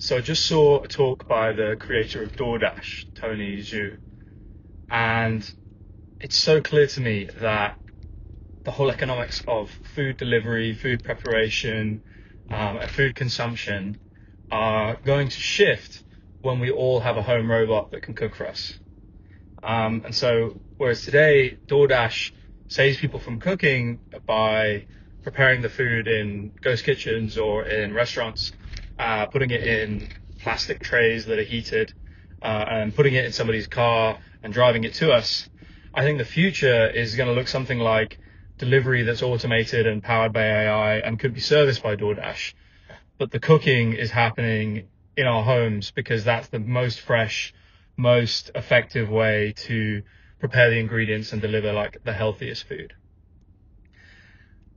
So I just saw a talk by the creator of DoorDash, Tony Zhu, and it's so clear to me that the whole economics of food delivery, food preparation, and food consumption are going to shift when we all have a home robot that can cook for us. And so, whereas today DoorDash saves people from cooking by preparing the food in ghost kitchens or in restaurants, putting it in plastic trays that are heated, and putting it in somebody's car and driving it to us, I think the future is going to look something like delivery that's automated and powered by AI and could be serviced by DoorDash. But the cooking is happening in our homes because that's the most fresh, most effective way to prepare the ingredients and deliver like the healthiest food.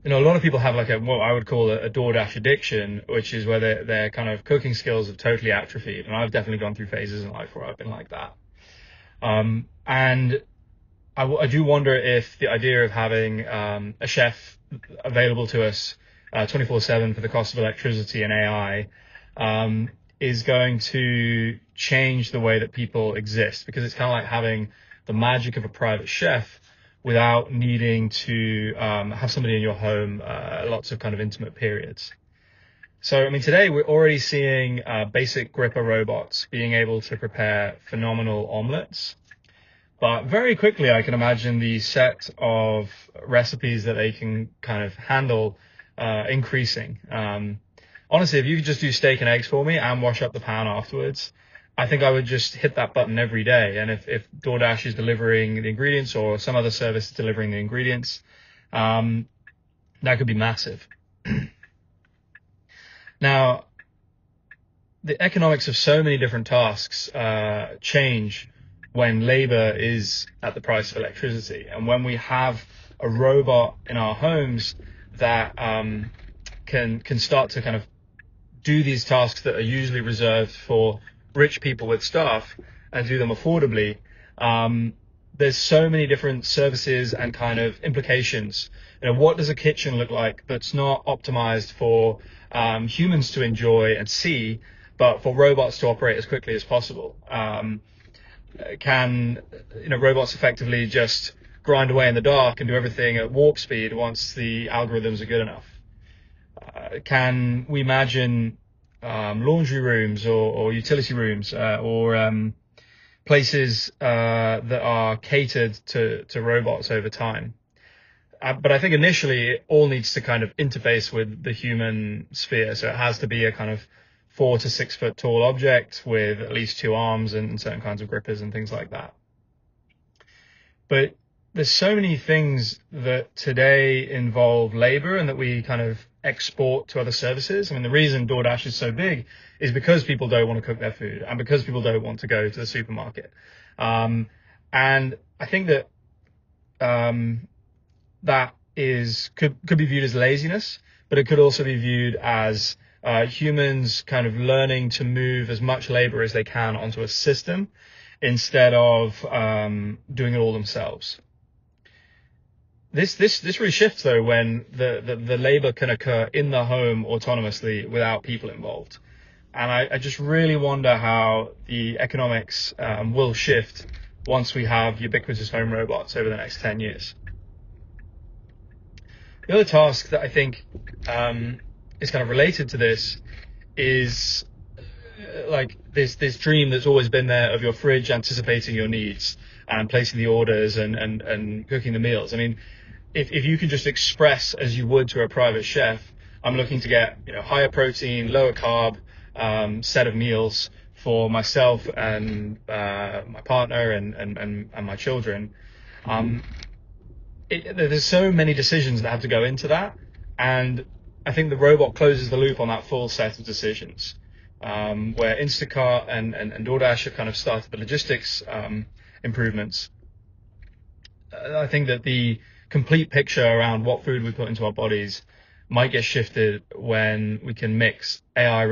A lot of people have like what I would call a DoorDash addiction, which is where their kind of cooking skills have totally atrophied. And I've definitely gone through phases in life where I've been like that. And I do wonder if the idea of having a chef available to us 24/7 for the cost of electricity and AI is going to change the way that people exist, because it's kind of like having the magic of a private chef without needing to have somebody in your home lots of kind of intimate periods. So, today we're already seeing basic gripper robots being able to prepare phenomenal omelettes. But very quickly, I can imagine the set of recipes that they can kind of handle increasing. Honestly, if you could just do steak and eggs for me and wash up the pan afterwards, I think I would just hit that button every day. And if DoorDash is delivering the ingredients or some other service is delivering the ingredients, that could be massive. Now, the economics of so many different tasks change when labor is at the price of electricity. And when we have a robot in our homes that can start to kind of do these tasks that are usually reserved for rich people with staff and do them affordably, there's so many different services and kind of implications. What does a kitchen look like that's not optimized for humans to enjoy and see, but for robots to operate as quickly as possible? Can robots effectively just grind away in the dark and do everything at warp speed once the algorithms are good enough? Can we imagine laundry rooms or utility rooms or places that are catered to robots over time? But I think initially it all needs to kind of interface with the human sphere. So it has to be a kind of 4 to 6 foot tall object with at least 2 arms and certain kinds of grippers and things like that. But there's so many things that today involve labor and that we kind of export to other services. The reason DoorDash is so big is because people don't want to cook their food and because people don't want to go to the supermarket. And I think that that could be viewed as laziness, but it could also be viewed as humans kind of learning to move as much labor as they can onto a system instead of doing it all themselves. This really shifts though when the labor can occur in the home autonomously without people involved. And I just really wonder how the economics will shift once we have ubiquitous home robots over the next 10 years. The other task that I think is kind of related to this is like this dream that's always been there of your fridge anticipating your needs and placing the orders and cooking the meals. If you could just express as you would to a private chef, I'm looking to get higher protein, lower carb set of meals for myself and my partner and my children. There's so many decisions that have to go into that, and I think the robot closes the loop on that full set of decisions. Where Instacart and DoorDash have kind of started the logistics improvements. I think that the complete picture around what food we put into our bodies might get shifted when we can mix AI